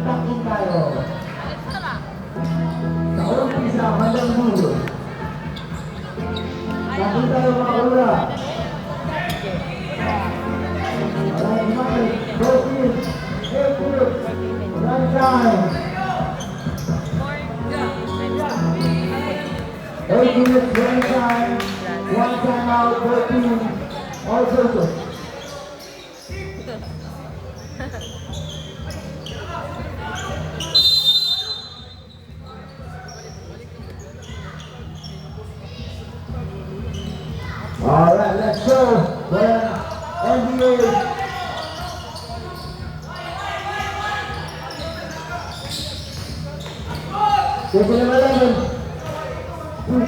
Takbo tayo. Sa umpisa, hanggang dulo. Takbo tayo mga ula. Alright, Mike, Brokin, April, run time. 8 minutes run time, 1 time out, 14, all circles. All right, let's go. NBA. Take it 11. 2-4.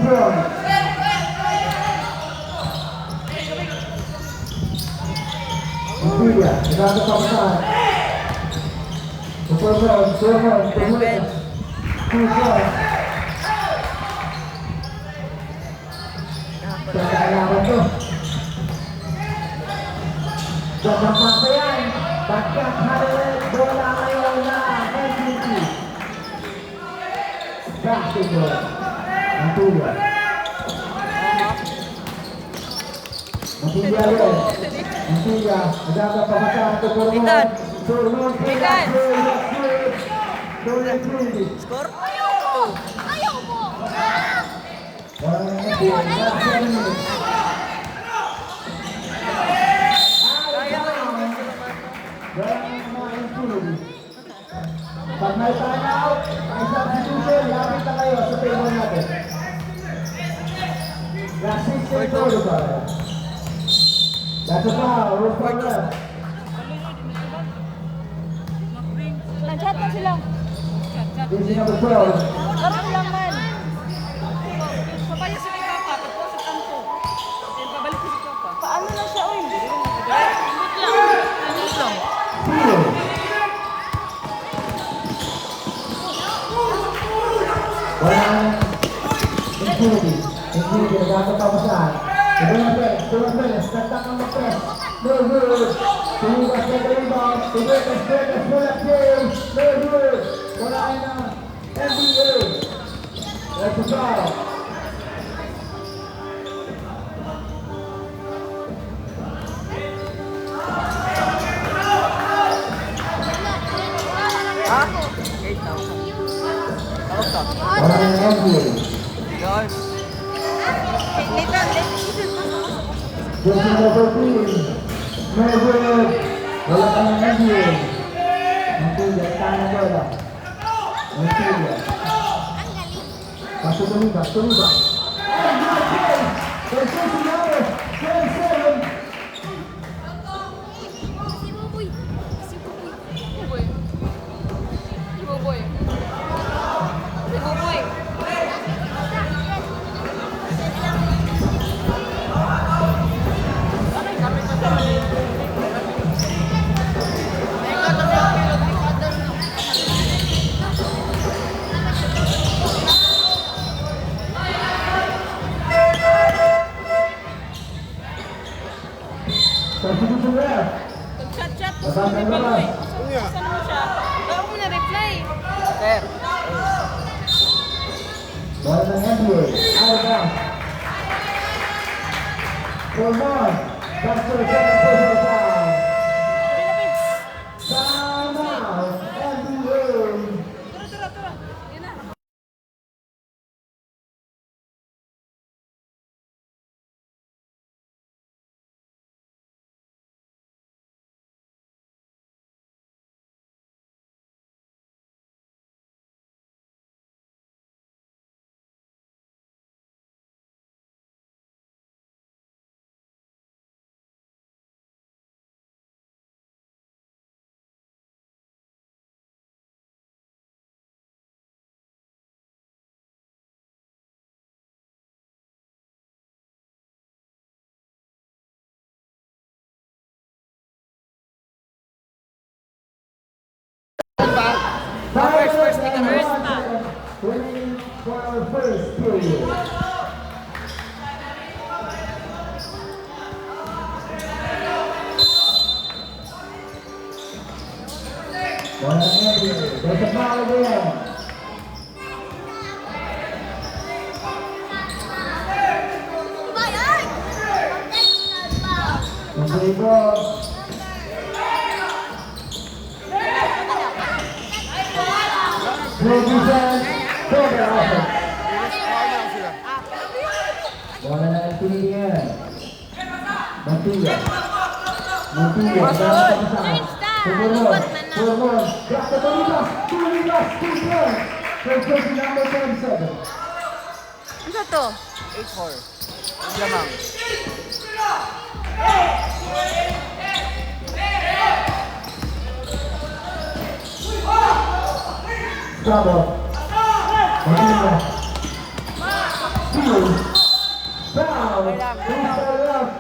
India, another pass. 2-4. 2-4. Kailangan to. Dadampak pa yan. Bagkat Harriet, bola ngayon na MVP. Basketball. Ang tuwa. Matigya rin. Matigya. Maganda pa maka. Litan. Litan. Score? Ayaw mo! Pag may time out, may substitution, lapit na kayo sa table natin. Last 6 seconds to go. That's a foul, we're for left. Nag-chat na sila. Easy number 12. Karoon lang man. Papaya si may papa, tapos sa kanto. Then pabalik ko si papa. Paano na siya, oy? Imut lang. Zero. Infinity, nagkakapamasahan. Tulong Beles, nagtak ang mag-press. No good. Tumugas na the rebound. Tumigas, pull-up game. No good. Wala na. NBA. That's a foul. Ha? 8,000. Tawag ka. Wala na NBA. Guys. Litan, Jersey number 3. No good. Wala ka ng NBA. Mantulia, tayo na bola. Mantulia. Pasok tumibas. There's Jersey number 27. Si Buboy. Si Buboy. Si Buboy. Si Buboy. Substitution left. Nag-chat-chat. Labas ang labas. Saan mo siya? Bago mo na-reply. Sir. Bola ng NBA. Out of bounds. For one. That's for the second personal foul. Time out. NBA. Tara. Yan na. First, take a first. Winning for our first period. Bola ng NBA. a foul again. Injury ball. Good defense. Cover offense. Bola na ng Pilipinas. Montilla. Montilla. Sumurod. Sumurod. Drop the Tolitas. Tolitas. 2 points. For jersey number 37. Ano to? 8-4. Lamang. Trouble. Montilla. Steal. Foul. Inside out.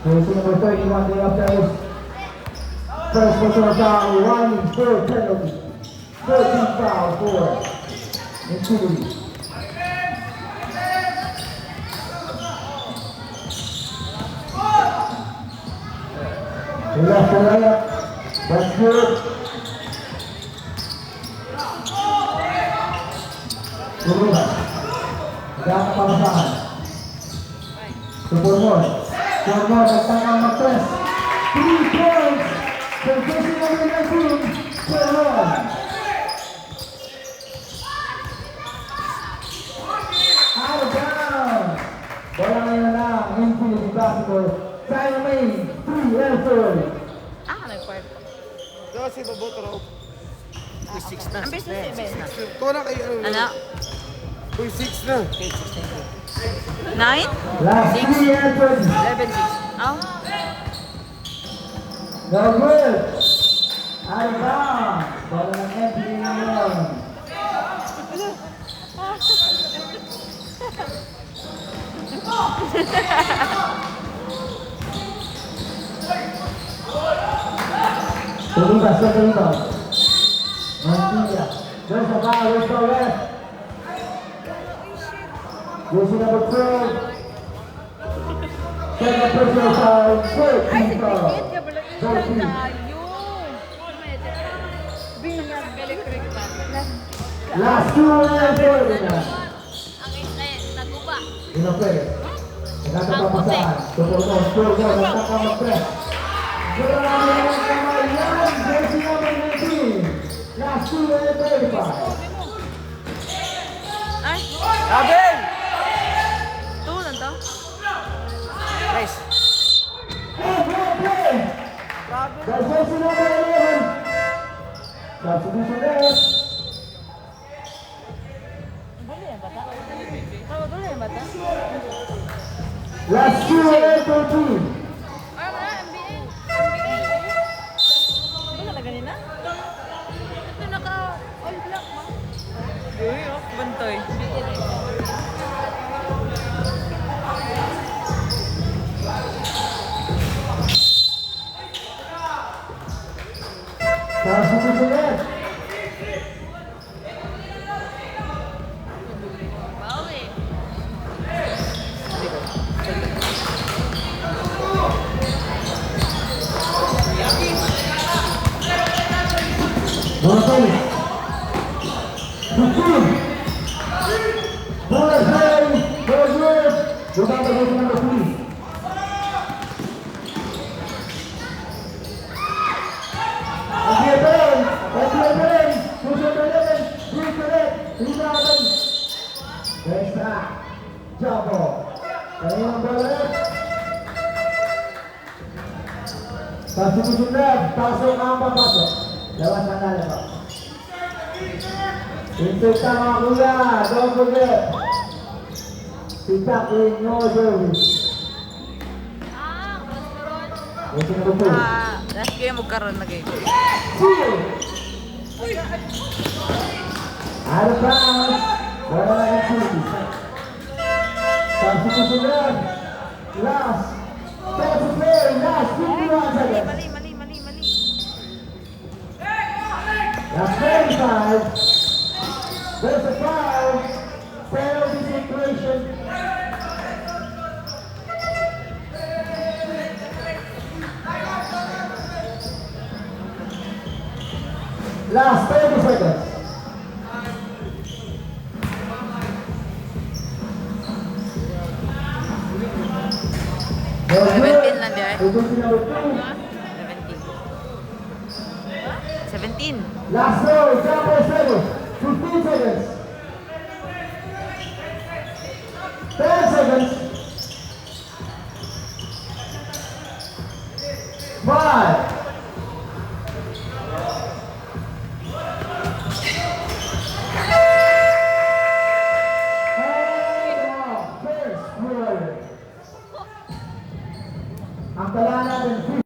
Jersey number 31, the upstairs. First personal foul, 1 for penalty. 13 foul for Infinity. He left the layup. That's good. Lumabas. Nagkakapasahan. Supurmon. Supurmon, nagtangang mag-press. 3 points. For jersey number 19, Supurmon. Out of bounds. Bola ngayon lang. Infinity basketball. Tayo may 3 effort. Nag-part po. Daw si Babotro. 6 na. Ang business event. Ito na kayo. Ano? 6 na. 9? Last 3 effort. 11-6. Oh. No good. Out of bounds. Bola ng Infinity ngayon. Tolitas, Tolitas. Montilla. There's a foul, there's no left. Jersey number 12. Second personal foul, 13 foul. 13. Last 2 effort na. Inopere. Nagkakapapasahan. Supurmon, Supurmon, nagkakamag-press. Marami naman kamay yan. Jersey number 19. Last 2 and 35. Ay, Abel! 2 lang to? Nice. Play. That's jersey number 11. Substitution there. Dali yan bata? Oo, dali yan bata? Last 2 and 13. Ah, wala, NBA. Ano na ganina? Ito naka all black ma. Uy, oh, bantoy. Substitution there. Bawi. Montilla. 15. Ball high. Ball good. Rebound by jersey number 3. Substitution left, pasok ang papasok. Lawas ang lalabas. Intake tama kuya, don't forget. Si Jacqueline, no service. Waiting number 2. Last game magkaroon na game. Seal. Out of bounds. Bola na ng City. Substitution left. Last. Time to play. Last 51 seconds. Mali. Last 35. There's a foul. Penalty situation. Last 30 seconds. Very 17 good. lang there. Position number 2. 17. 17. Last row, example seconds. 15 seconds. 10 seconds. 5. First quarter. Ang tala natin,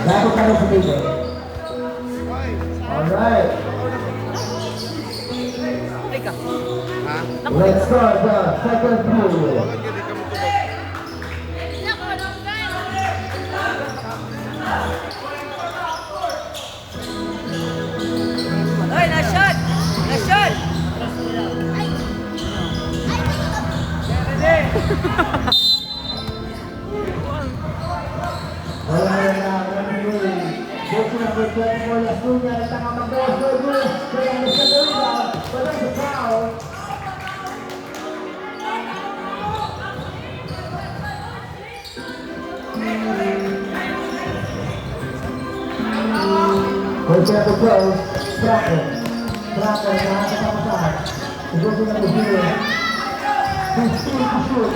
dapat tayo sa table. Alright. Teka. Ha? Let's start the second period. Bakit hindi ka matubag? Ay, na-shot! Na-shot! Wala na running. Position number 24, Las Luña, at ang mag-goal for you. Kaya ang isa na rebound, but that's a foul. Position number 12, Stratton. Stratton, nakakatapasan. Position number 0. 15 to shoot.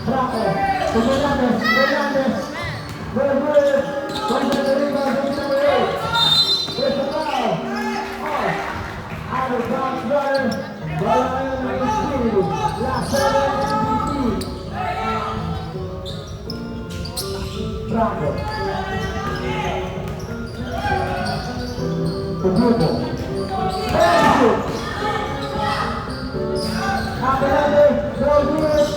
Stratton. Fernandez. Very good. Going to the rebound, position number 8. There's a foul. Off. Out of bounds, runner. Ball on the speed. Last 7, MVP. Stratton. Pagluto. Very good. Fernandez. Very good.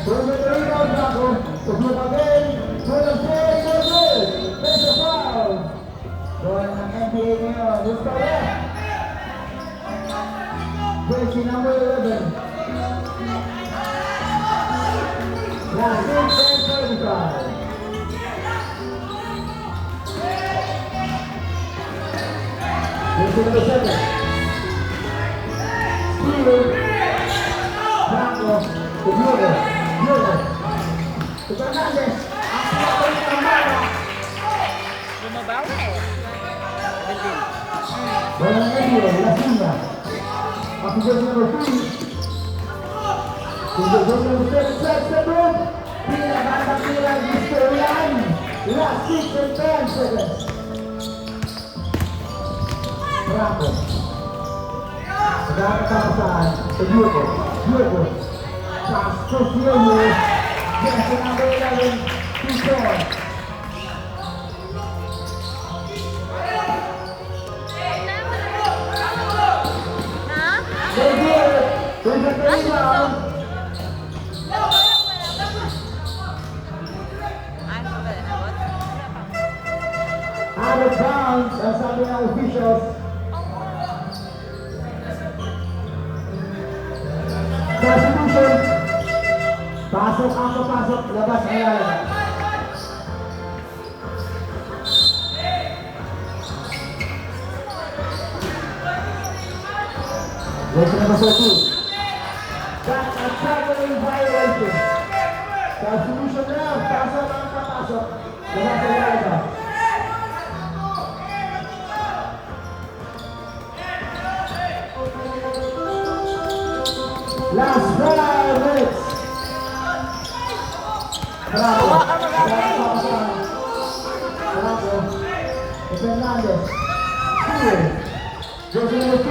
Going to the rebound, Stratton. Pagluto again. Good play, good. There's a foul. Going ng NBA ngayon. Who's the left? Jersey number 11. Last 6 and 35. Jersey number 7. Steven. Franco. Gutierrez. Fernandez. Bumabaw eh. 17. Walang NBA, La Silva. Ako jersey number 3. Jersey number 7, sets the book. Pinakatang nila, Mr. Ryan. Last 6 and 10 seconds. Franco. Nagkakatapasan sa Diego. Pass to Fiello. Jersey number 11, Tison. Very good. There's a rebound. Out of bounds, ang sabi ng officials. Substitution. Pasok ang papasok, labas ang lalabas. Lesson number 14. That's a traveling violation. Substitution na, pasok ang papasok, labas ang lalabas. Last 5 minutes. Bravo. Bravo. Fernandez. Here. Goes to number 3.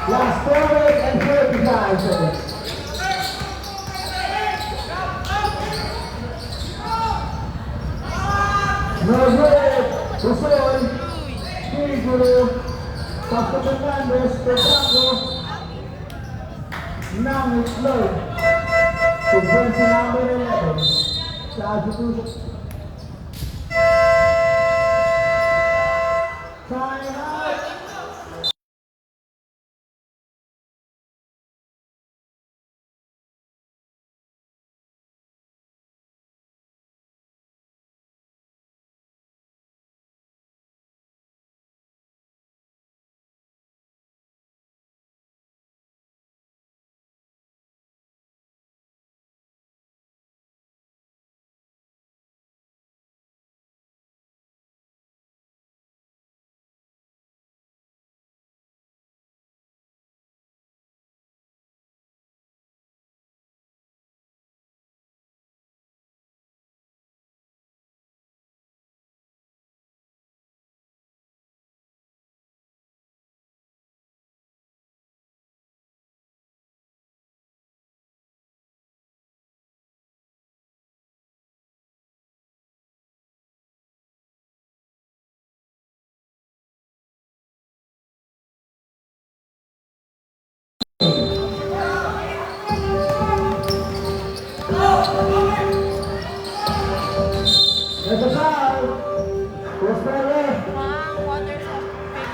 Last 4 minutes and 45 seconds. No good. Usoy. Tiguro. Pastor Fernandez. Pedrango. Now it's low. To verse number 11. Substitution. Time out. There's a foul. Goes for a left. Mga waters of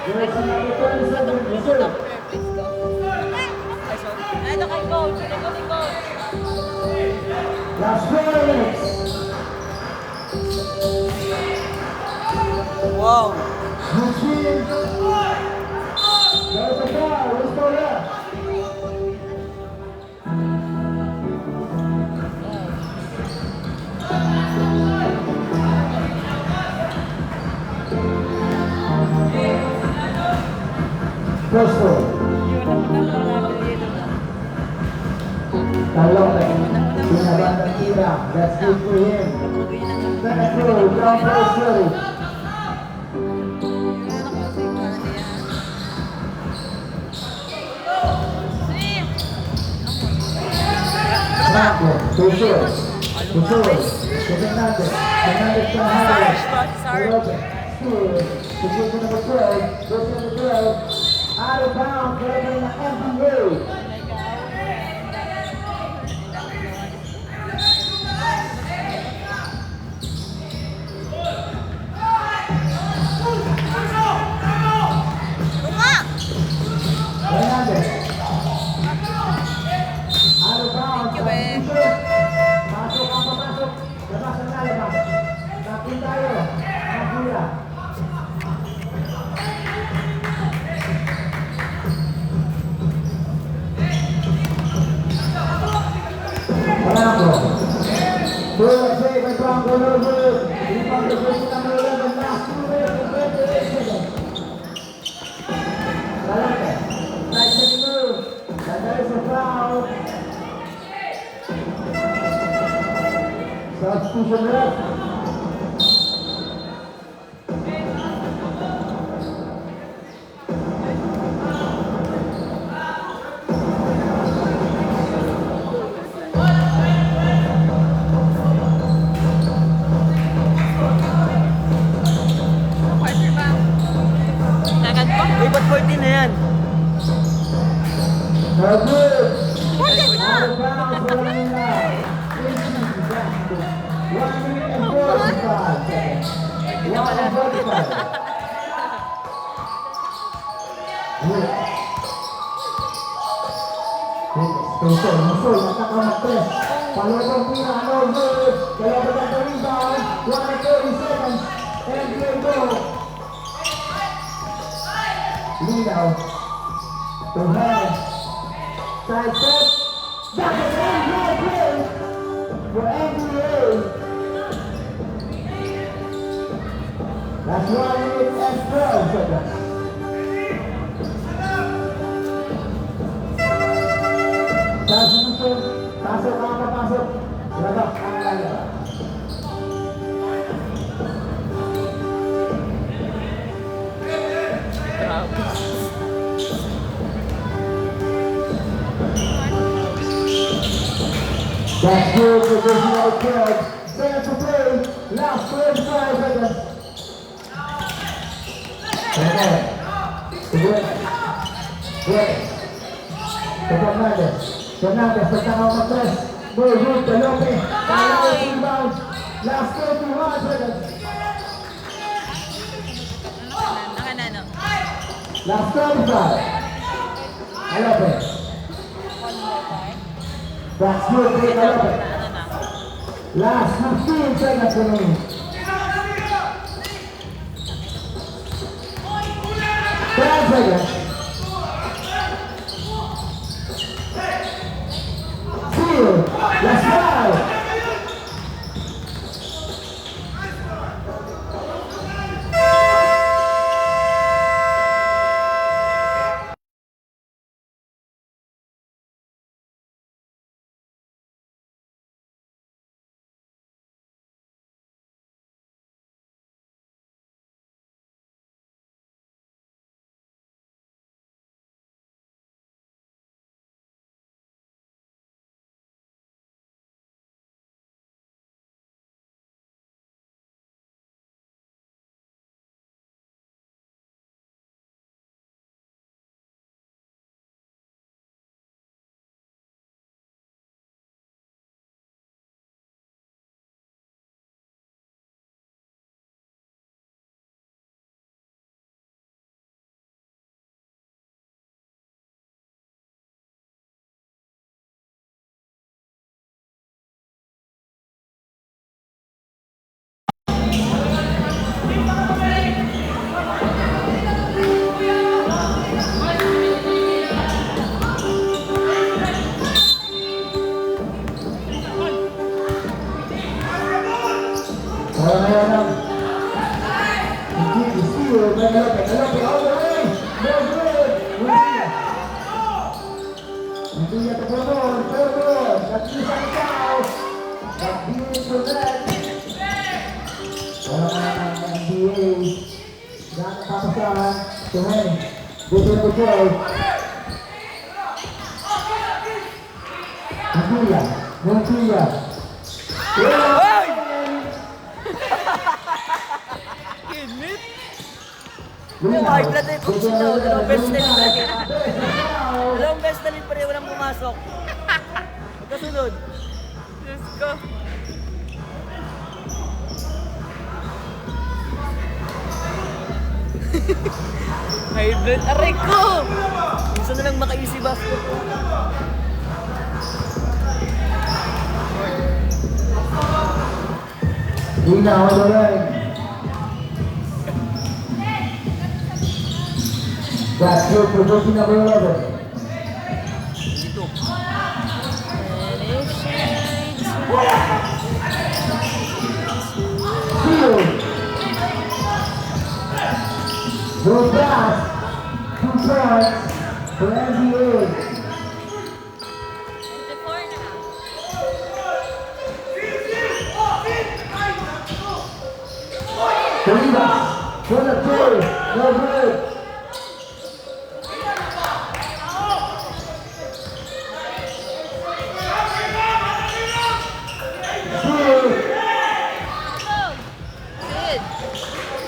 There's favorite. number 27. Usoy. Let's go. Ay, sorry. Ay, ito kay coach. Ito kay coach. Last 4 minutes. Wow! Machine. There's a foul. Goes for a left. Posto. Talote. Pinabanda tira. That's good for him. Second throw. Down post. Franco, Usoy, Fernandez, Fernandez to Harris, Lopez, Stewart, to get to number 12, goes to number 12, out of bounds, right in the NBA. Fernandez, out of bounds, pasok ang papasok, labas ang lalabas, napin tayo, nakira. Franco. Good save by Franco, no good. Rebound to position number 11, last 2 minutes and 28 seconds. Galante. Nice second move. And there is a foul. Substitution left. Nagad pa? Uy, ba't 14 na yan? No good. Out of bounds, running line. 1 minute and 45 seconds. 1 and 45. Good. Special, Masoy, nakakamat-tres. Palubang tira, no good. Kalaban ang rebound. 1 and 30 seconds. NBA goal. Linaw. To Harris. Side set. That's an NBA play for NBA. That's 1 minute and 12 seconds. Pasok, makakapasok. Labak, ang lalabak. That's good for this little kid. Stand to play. Last 25 seconds. Okay. Good. Good. Fernandez. Fernandez, pagkakaw mag-press. Good, good. Galope. Kaya ko rebound. Last 21 seconds. Ano? Last 25. Galope. That's good. Great Galope. Last 15 seconds remaining. 10 seconds. Seal. Last 5. High blood na yung coach nyo. Dalawang beses na rin lagi. Dalawang beses na rin pa rin walang pumasok. Kasunod. Diyos ko. High blood. Aray ko! Minsan na lang maka-easy basket. Dina, all the way. That's good for rookie number 11. Dito. Seal. Good pass. 2 points for NBA. 24 na. Kalibas. For the 2. No good.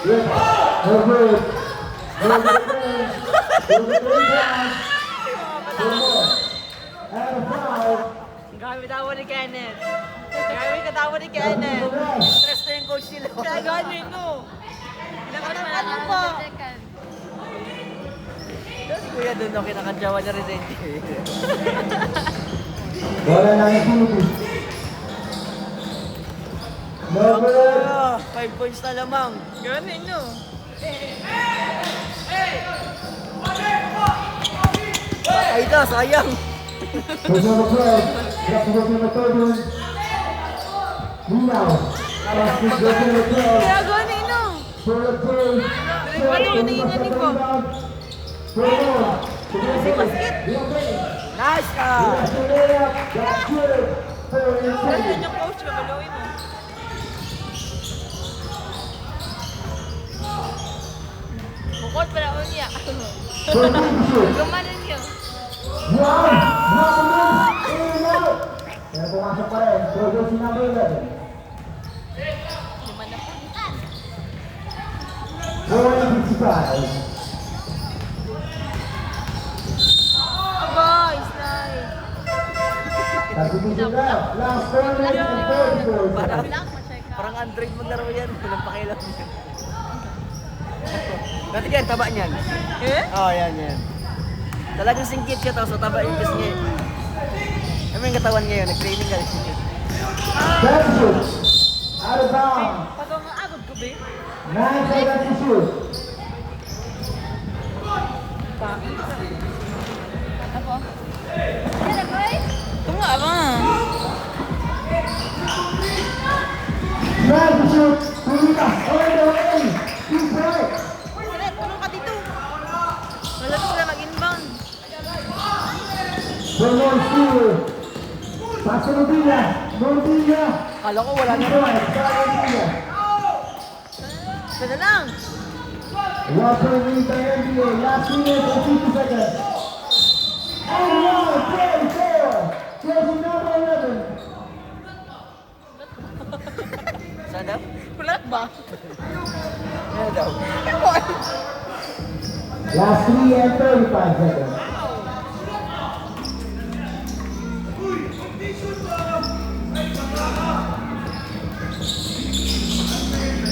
Good. No good. No good. And a foul. Gamit ako ni Kenneth. Gamit katawa ni Kenneth. Stress na yung coach nila. Kaya ganun, no? Ano pa? Kuya, doon ako kinakadyawa na rin. Wala na yung Philippines. No good. 5 points na lamang. Ganun, no? Ay, ito, sayang. There's no play. Drop the ball number 31. Now, last week goes in the play. Kaya ganun, no? For the 2. Ano, hinihingan ko? For the 1. For the 1. Nice ka! That's the layup. That's good. 4 and Nasaan 20. yung coach ko? Maluwi mo. Bukod pala ko niya. 14 shoot. Gumanon niyo. Wow! Wow! In out! Kaya pumasok pa rin. Progress si number 11. Lima na po. 4 and 55. Oh, boys, nice. Substitution now. Last 4 minutes and 44 Parang, seconds. parang Android maglaro yan. Walang pakialam yan. Dati yan, taba niyan. Eh? Oh, yan. Talagang singkit siya tapos taba yung kasi niya. Ano yung katawan ngayon? Nag-training ka. Substitute. Out of bounds. Pagod nga agad ko, be. 9 seconds to shoot. Ako. Ano, boy? Ito nga, ba? Try to shoot. Tulita. All the way. Keep right. Wala, tulong ka dito. Wala sila mag-inbound. Vernon Steele. Pass to Montilla. Montilla. Kala ko wala na. Keep right. Try Montilla. Sana lang. Walker leads the NBA. Last minute and 50 seconds. And 1, 24. Jersey number 11. Saan daw? Kulat ba? Ano daw? Last 3 and 35 seconds.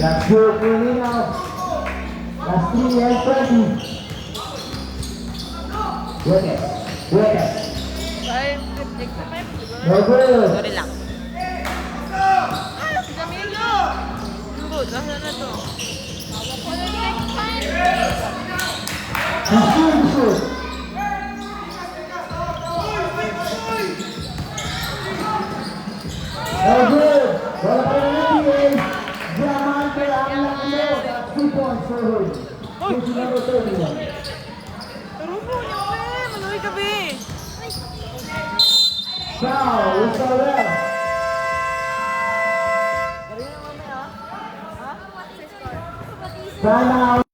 That's good, moving out. Last 3 and 20. Work it. Work it. Ay, extra 5 siguro. No good. Sorry lang. Ah, si Camilo! Good, nasa na to? He's shooting the shoot. No good. Wala pa rin ang NBA. Diamante ang laklo. That's 2 points for Hood. Jersey number 31. Rubo niyo, be! Maluwi ka, be! Foul. It's all there. Kanina mamaya ha? Time out.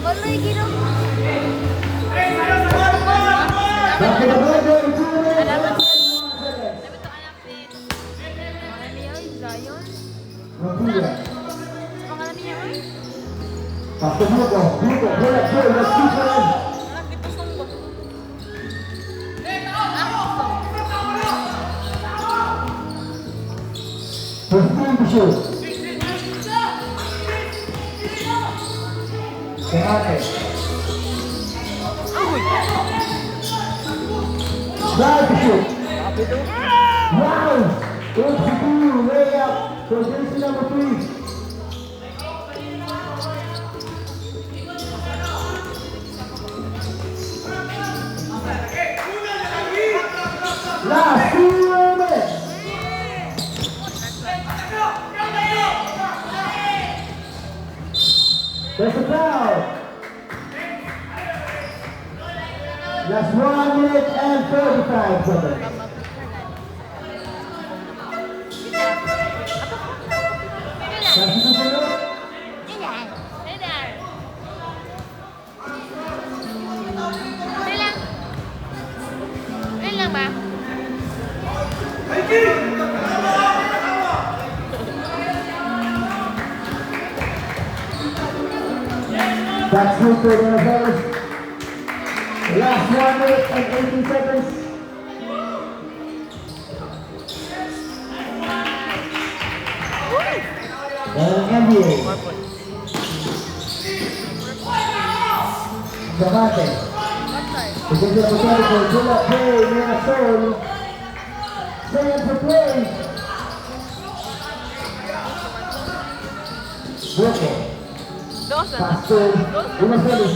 Maluwi gino. Back to the board, 2 minutes and Alamat. 21 seconds. Sabi to anak din. Pangalan niya yun? Zion? Montilla. Pangalan niya yun? Pass to Hugo. Hugo. Pull up, pull. Let's keep it in. Anak, di pasong ba? Fifteen to shoot. Diamante. Drive to shoot. Sabi to. Wow! It's the blue layup for jersey number 3. Last 2 minutes. There's a foul. Last 1 minute and 35 seconds. Substitution now. Ilan lang ba? That's good for the Bears. Last 1 minute and 18 seconds. NBA. Diamante. Because of the medical, pull up play, Minnesota. Stand for play. Brooklyn. Dos na. Pastor. Minnesota.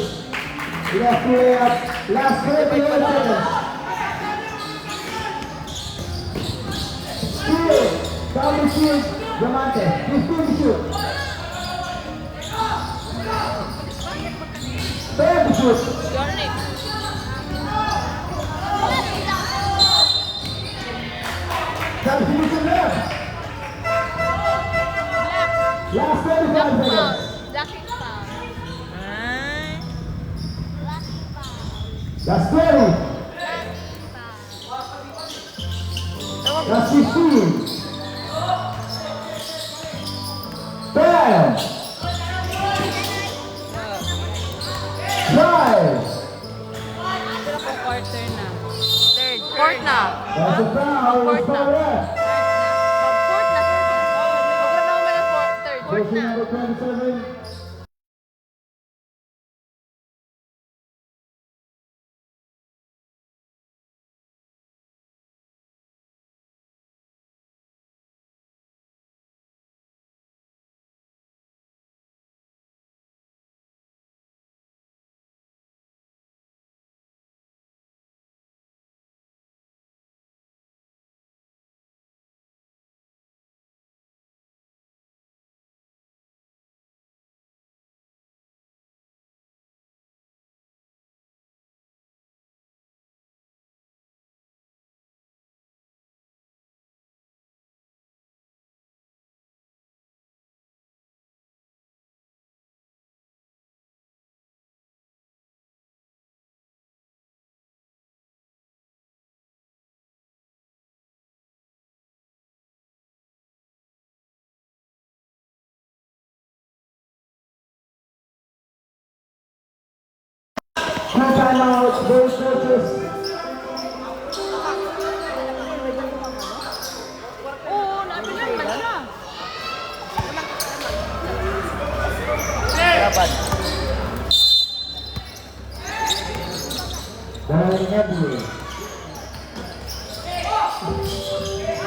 Last play up. Last 31 seconds. Steal. Down the shield. Diamante. 15 to shoot. 10 to shoot. Yornik. Substitution left. Last 35 seconds. Blacking foul. Ay. That's 20. That's 15. 10. 5. Pero po quarter na. Third. Fourth na. That's a foul. Fourth na. Foul left. Fourth na. Huwag na naman ang third. Fourth Jersey na. number 27. Two timeouts, both coaches. Oo, nabilang man siya. Dapat. Dahil NBA.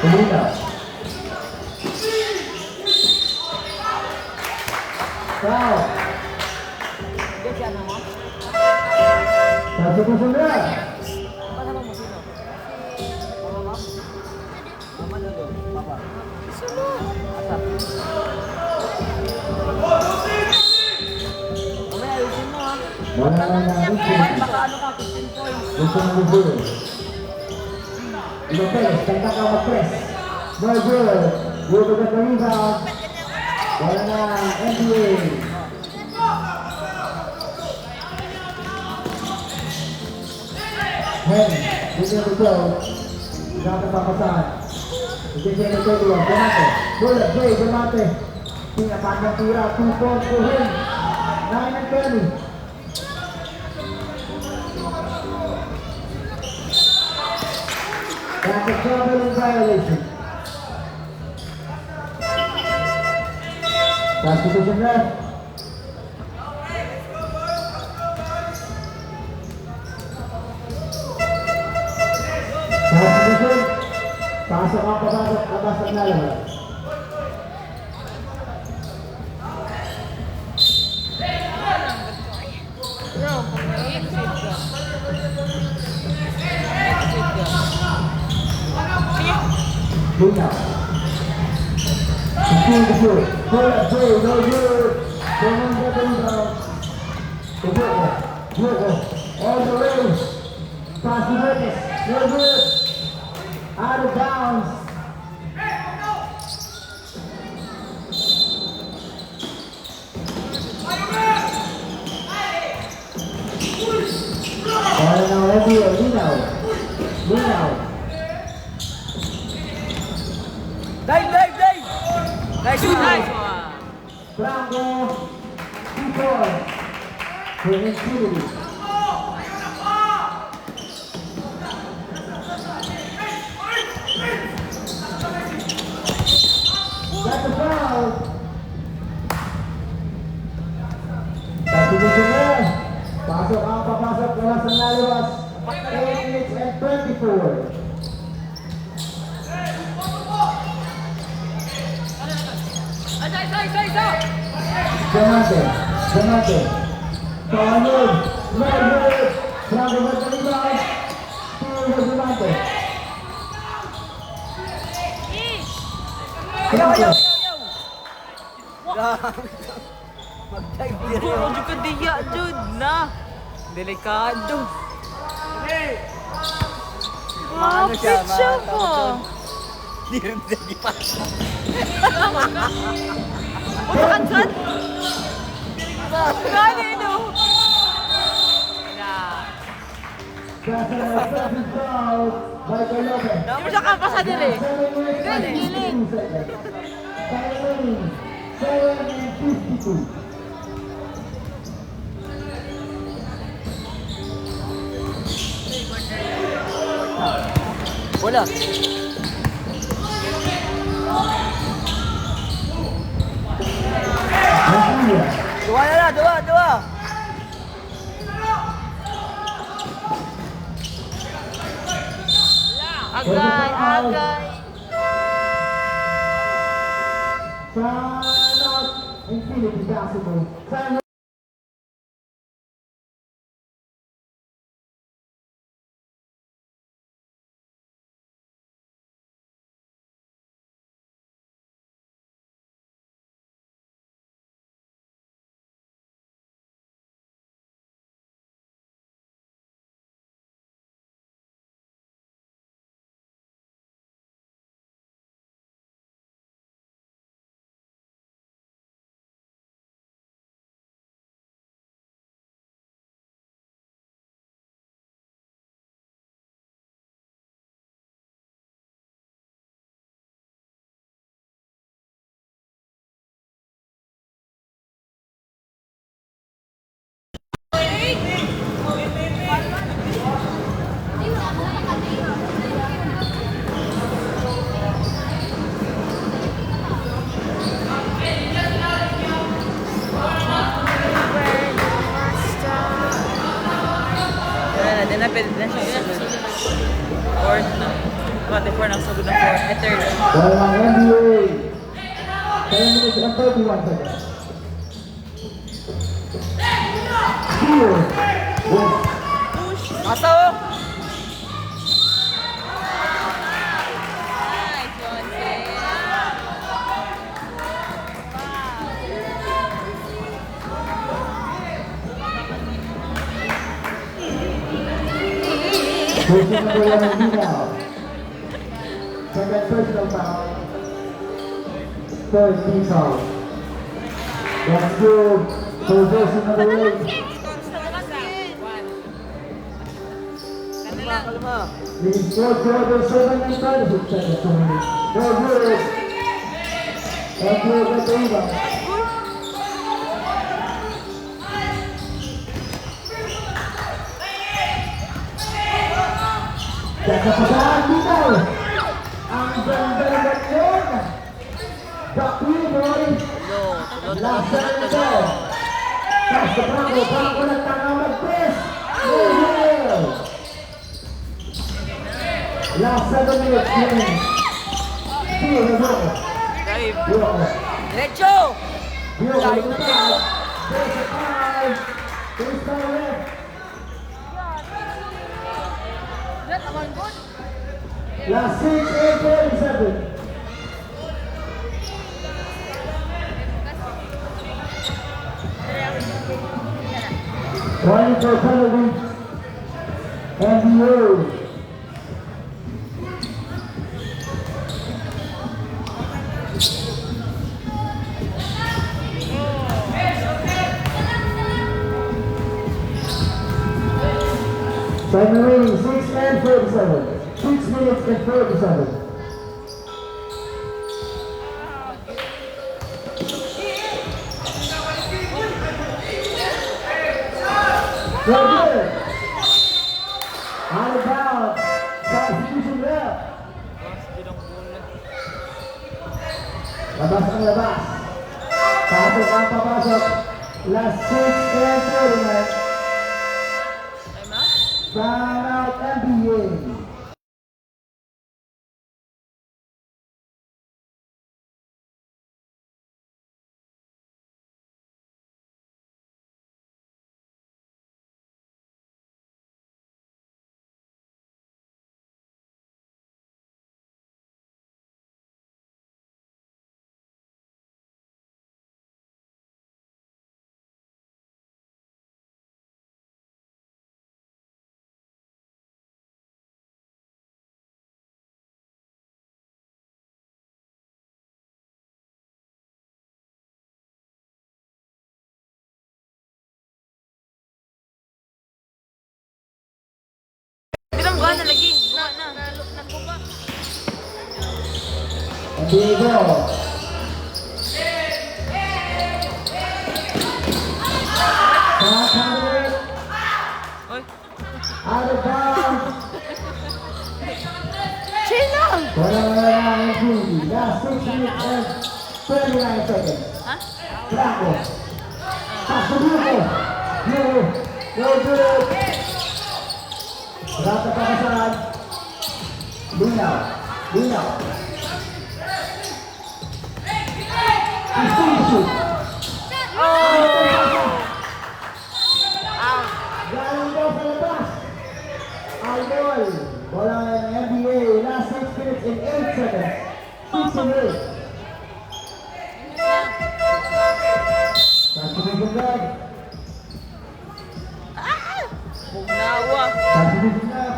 Pumila. Foul. Substitution left. Kasama mo sino? Mama? Mama Lolo. Papa. Asap. Mamaya ayusin mo ha. Wala na namin. Baka ano ka, 15 points. Gusto mo gulo. Lopez, kanta ka mag-press. No good. Good to get the rebound. Wala na NBA. Henry, bigyan mo ito. Dapat papasahan. Bigyan mo ito. Diamante. Bullet, Jay, Diamante. Pinapagang tira. 2 points to him. 9 and 20. That's a traveling violation. Substitution left. Substitution. Pasok ang papasok. Labas ang lalabas. Bro, pag-iit ka. Good now. Continue to shoot. Pull up, Jay. No good. Someone get the rebound. To Brooklyn. All the way. Pass to Brooklyn. No good. Out of bounds. All now, everywhere. Linaw. Dive! Nice one! Nice one. Franco. 2 points. Creativity. Diamante. Diamante. Paulod. Lord. Bravo ba sa rebound? Tiro Diamante. Ayaw. Mag-dive din Puro yun. jud ka diya jud na. Delikado. Maano siya, Kapit siya matawag ko. doon. Di rin di pa. Usakan shot? Gani no. Na. Second foul. Michael Lopez. Di mo siya kapasa dili. 7 minutes and 52 seconds. Time remaining. 7:52. Wala. Garcia. Dua na lang, dua. Agay. Time out. Infinity basketball. Time Di na pwede na siya sulod. Fourth na. 24 nang sugod ng fourth. Third. Ball ng NBA. 10 minutes and 31 seconds. Steal. Win. Masa oh. Nice one, Person number 11 now. Second personal foul. Third team foul. That's good. Possession number 8. Kalma. The fourth quarter, 7 and 36 seconds remaining. No good. And good at the rebound. Kakapasahan dito. Ang ganda naman yun. Gapi, boy. Last time ito. Pass the Bravo nagtanga mag-press. No good. Last 7 minutes, James. Steal the ball. Dive. Walker. Diretso. Walker with the foul. There's a foul. There's foul left. Last 6 and 47. Running for penalty. And the 6 and 47. 6 minutes and 47. No good. Out of bounds. Substitution left. Labas ang labas. Pasok ang papasok. Last 6 and 49. Time out NBA. NBA ball. Shot counted. Oy. Out of bounds. Chill lang! Wala na NBA. Last 6 minutes and 39 seconds. Ha? Blanco. Pass to Blanco. No good. Rata pakasan. Linaw. Linaw. Shoot. Galing daw sa labas. Idol. Wala ng NBA. Last 6 minutes and 8 seconds. 6 minutes. Substitution leg. Bugnawa. Substitution leg.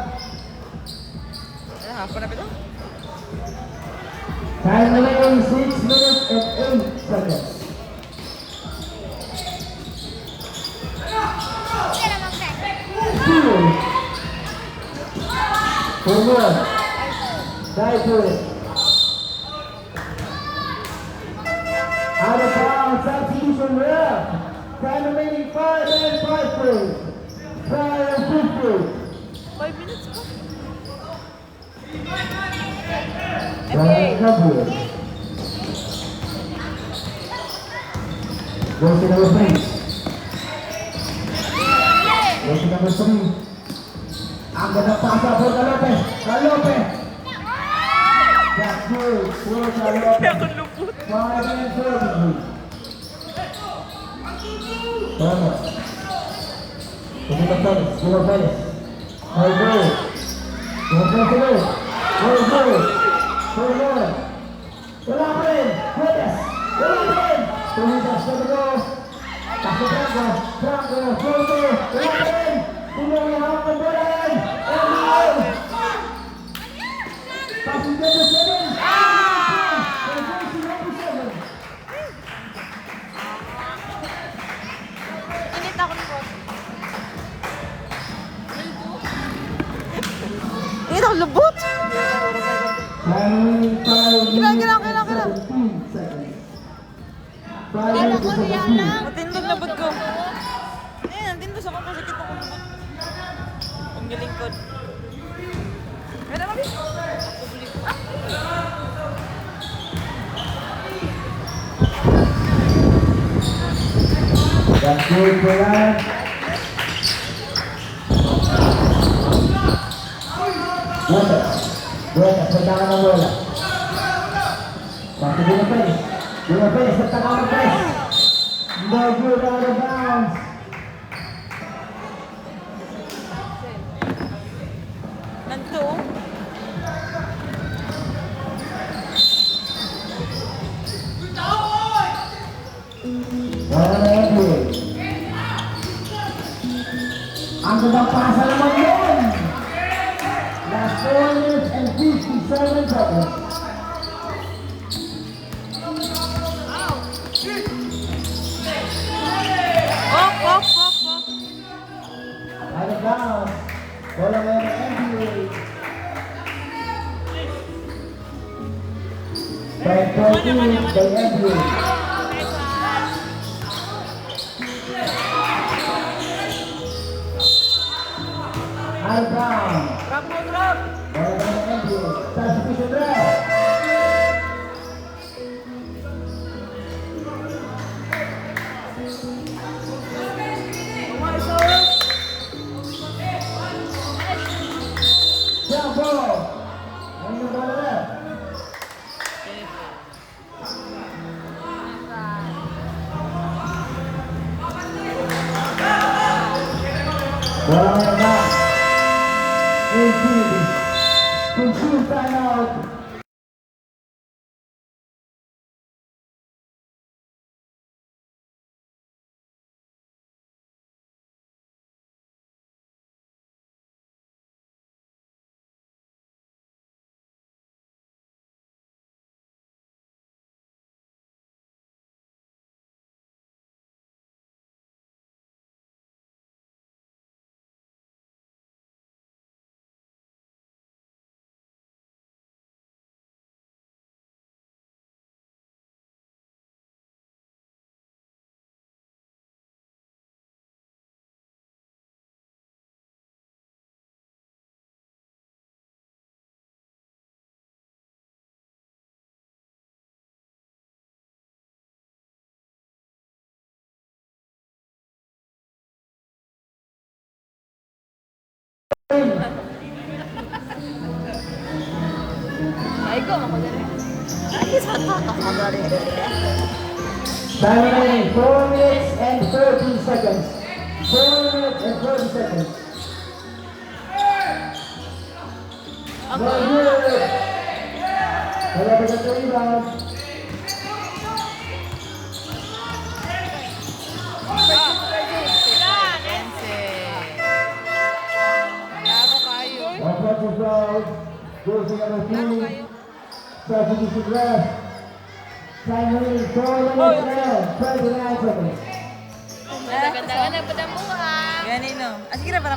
Ano, hapon na ba ito? Time remaining 6 minutes and 8 seconds. Steal. Forward. Dive to it. Out of bounds, substitution ref. Time remaining 5 and 5 plays. 5 and 50. 5 minutes pa. Right, number. Goes to number 3. Goes to number 3. Ang gandang pasa for Lopez. Lopez. That's good. Good sa Lopez. 5 and 30. Tama. Pumunta Perez. Dino Perez. All good. Dino Perez. All good. Forward. Wala pa rin. Perez. Wala pa rin. Tumitas na ito. Pasok Franco. Franco. Franco. Wala pa rin. Tulong yung hawak ng bola yan. NBA. Pasok na ito 7. Init ako ni Boss. Init ako lubot. Kailangan. 17 seconds. 5 to 17. Matindog na bud ko. Natindog sa kong sakit ako lubot. Ang gilingkod. Kaya naman din. That's good for that. Buenas, perdagangan ng bola. Pasok Dino Perez. Dino Perez, nagtaka ng press. No good, out of bounds. Nanto. Wala na NBA. Ang gandang pasa naman yun. Last 4 minutes and 57 seconds. Op. Out of bounds. Bola ngayon ng NBA. 5-14 kay NBA. Out of bounds. Drop mo, drop. Bola ngayon ng NBA. Substitution draft. Jump ball. Ano yung bola na? Bola ngayon na. 18. Consume timeout. Ay ko, makagaling. Ay, saan ka? Magaling. Time remaining 4 minutes and 30 seconds. 4 minutes and 30 seconds. Very good. Wala pa sa rebound. Laro kayo. Offensive foul. Jersey number 3. Substitution rest. Time remaining 4 minutes and 29 seconds. Ganda-ganda na pa na mukha. Ganino. Ah, sige na, para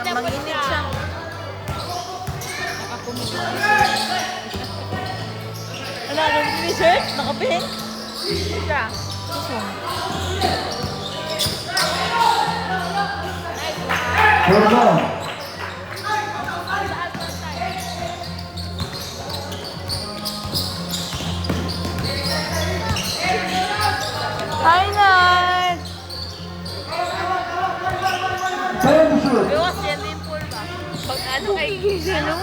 manginit siya. Ano, t-shirt? Naka-pink? Siya. Hold on. Hi, Nat! Time to shoot. Iwas yan din po ba? Pag ano kay... Ano?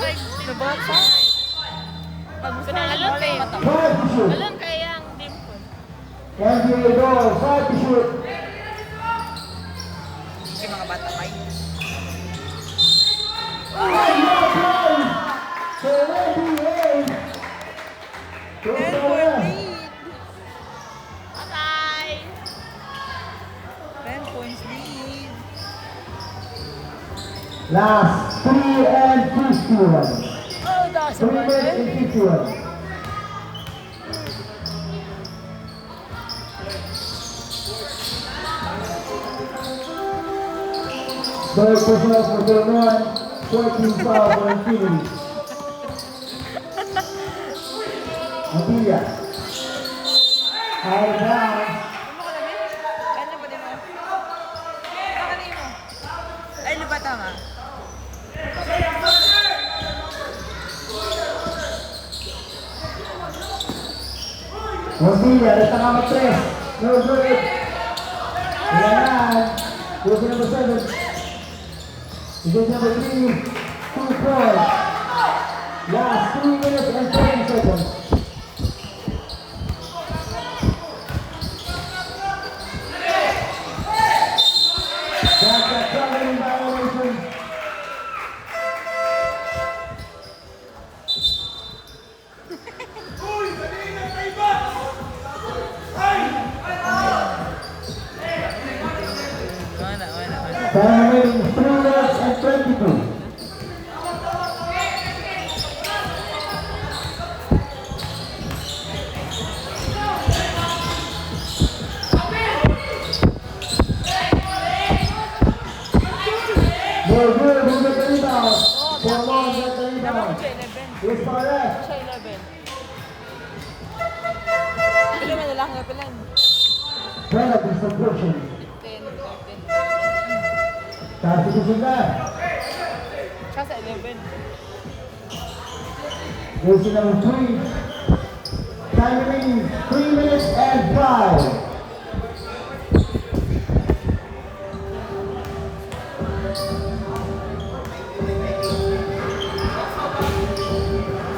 Nabuhat sa? Pag gusto na alon kay... 5 to shoot. Alon kay ang dimple. NBA ball. 5 to shoot. Kasi mga bata pa yun. Patay! 10 points lead. Last 3 and 51. Oh, that's 3 minutes and 51. Third personal for Illinois, 14 foul for Infinity. Mabilia. Out of bounds. Ano ba din mo? Kanino? Ay, ano ba tama? Mabilia, retangama 3. No good. Kailangan. Jersey number 7. Jersey number 3. 2 points. Last 3 minutes and 30 seconds. That's a traveling violation. Wala. Time remaining 3 minutes and 22. Very good, who get the rebound? For long, get the rebound. Siya 11. Here's Paresh. Siya 11. Pila man na lang nga pala. Penalty subversion. 10, 13. Substitution left. Siya sa 11. Jersey number 3. Time remaining 3 minutes and 5.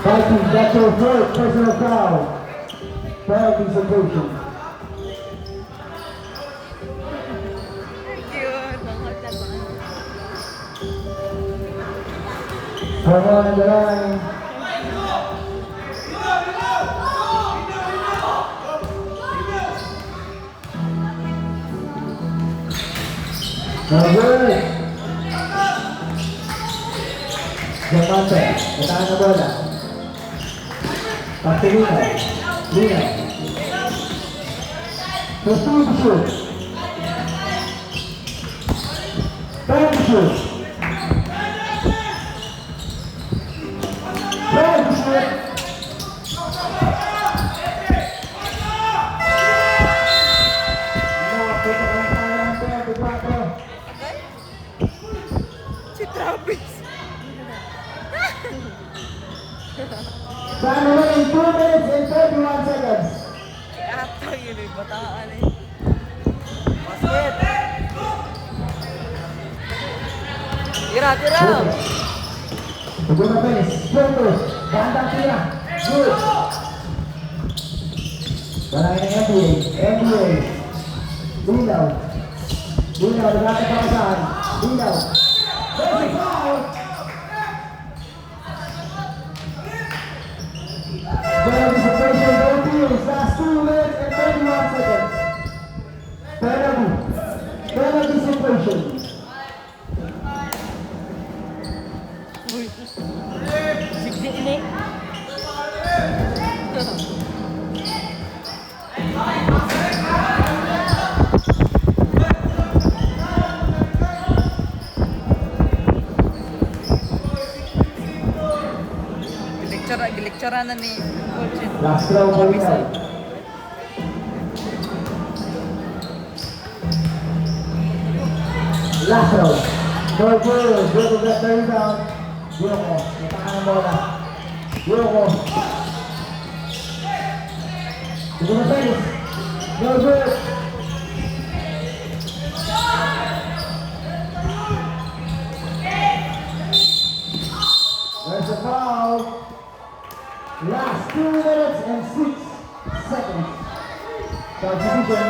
Vikings, that's your third personal foul. Penalty subversion. Cute. Come on in the line. No good. Diamante, natahan na bola. Pagtilino. Lino. Two to shoot. 10 to shoot. 10 to shoot. No, pwede ka lang tayo ng 24. Si Travis. Time remaining 2 minutes and 31 seconds. Ata yun eh. Bataan eh. Basket. Tira, tira! Segundo Pérez, Pronto, bandang tira, good. Barangay ng NBA, Lilaw, nagkakatapasan, Lilaw, there's a foul! Penalty situation, both teams, last 2 minutes and 31 seconds. Penalty situation. Sigsik ini. Gilectura na ni Coach. Last row for Lilaw. Last row. Good, get the rebound. Yoko, natakan ang bola. Yoko. Segundo Pérez. No good. There's a foul. Last 2 minutes and 6 seconds. Substitution.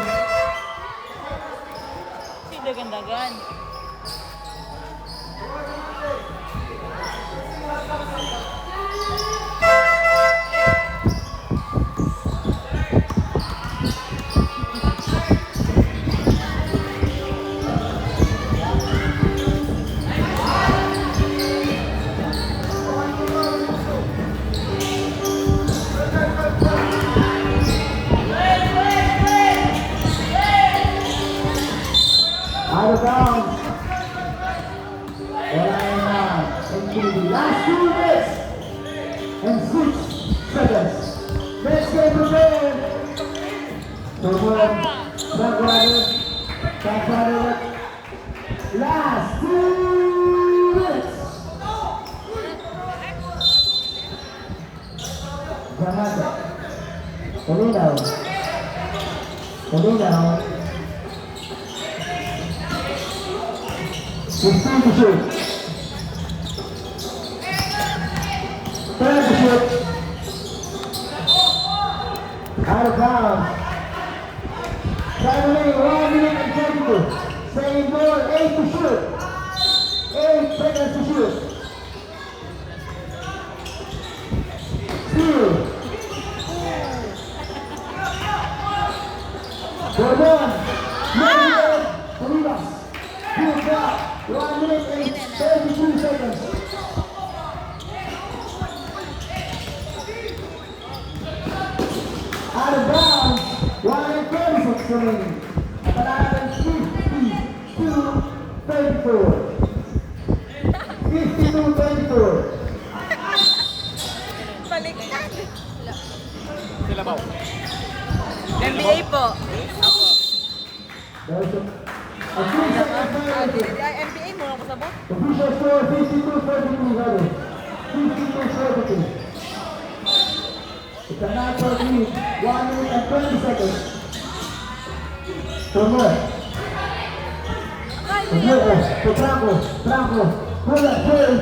Si dagan-dagan. Out of bounds. Last 2 minutes and 6 seconds. Let's get prepared. Last 2 minutes. Jamaica. Polino. 15 to shoot. 10 to shoot. Out of bounds. Time remaining 1 minute and 22. Same ball, 8 to shoot. 8 seconds to shoot. Steal. Gordon. Rivas. Good job. 1 minute and 32 seconds. Out of bounds. 1 and 36 remaining. Atalangan 52-34. 52-24. Baliktad. Sila ba? NBA po. There's a 3 seconds penalty. Ay, NBA mo lang kasabot. Official score 52-42, brother. 52-42. It's a match for 3. 1 minute and 20 seconds. Tomo. Franco. Pull up, pull.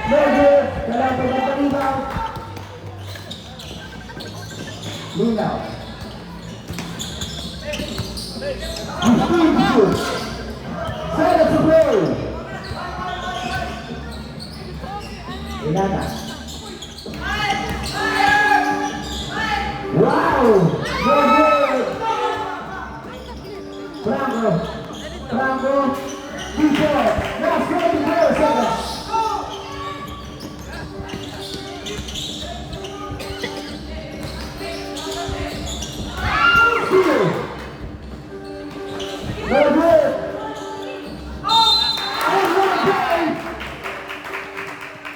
No good. Kailangan pa ng rebound. Lilaw. 15 to shoot. 7 to play. Inata. Wow! No good! Franco. Defense. Last 24 seconds. Steal. No good. And one play.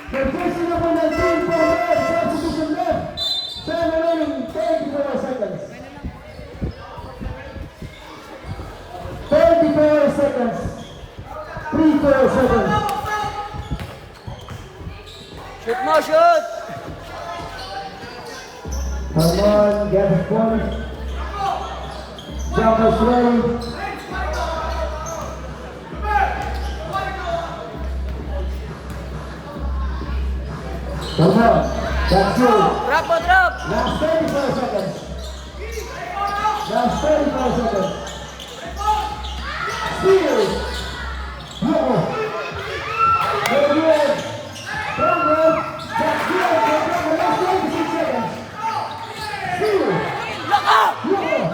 The position of the team for left. Substitution left. Time remaining 34 seconds. 34 seconds. 34 seconds. Shoot mo, shoot! Come on, get the point. Jumpers ready. Come on. That's you. Drop mo, drop! Last 34 seconds. Last 34 seconds. Steal. Look. Very good. Progress. That's good. Last 26 seconds. Steal. Laka! Look.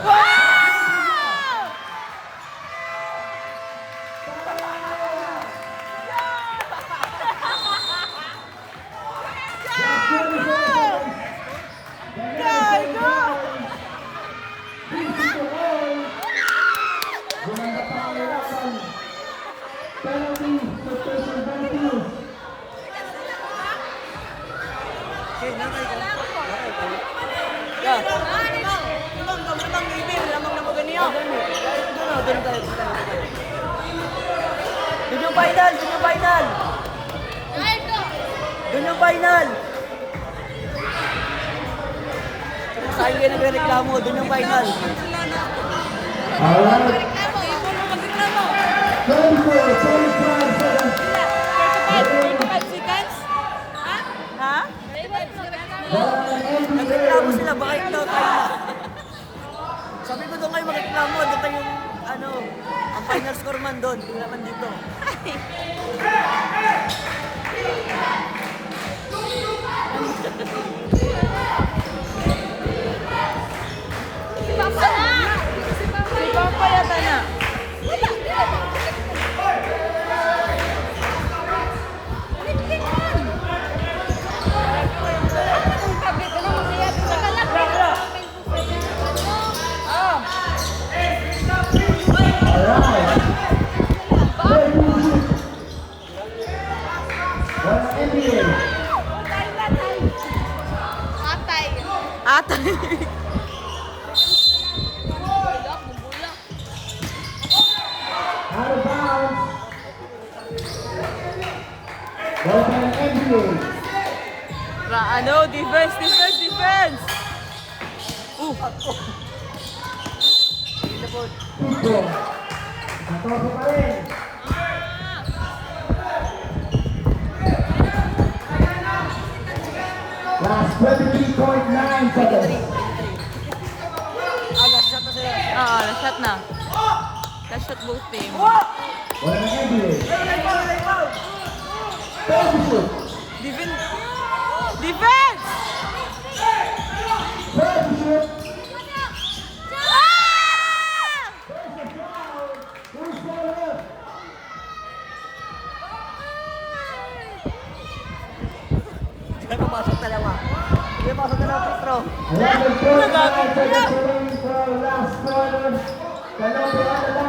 Yeah. Doon yung final! Doon yung final! Doon yung final! Saan kayo nagre-reklamo? Doon yung final! Alright. 24, 25 seconds. Ha? Nagreklamo sila, baka ikaw tayo na. Sabi ko doon kayo magreklamo, doon kayo yung, ang final score man doon, hindi naman dito. Si Papa yata na. Alright. 32. NBA. Atay. Out of bounds. Ball by NBA. Defense, defense, defense. Pico. Satoso pa rin. Last 23.9 seconds. Last shot na sila. Last shot na. Last shot both team. Wala ng NBA. 30 shoot. Defense. Defense! 30 shoot. Ah! Who's going up? Diyan pumasok dalawa. Diyan pumasok dalawa, Petro. 11.9 seconds remaining for our last quarter. Colombia on the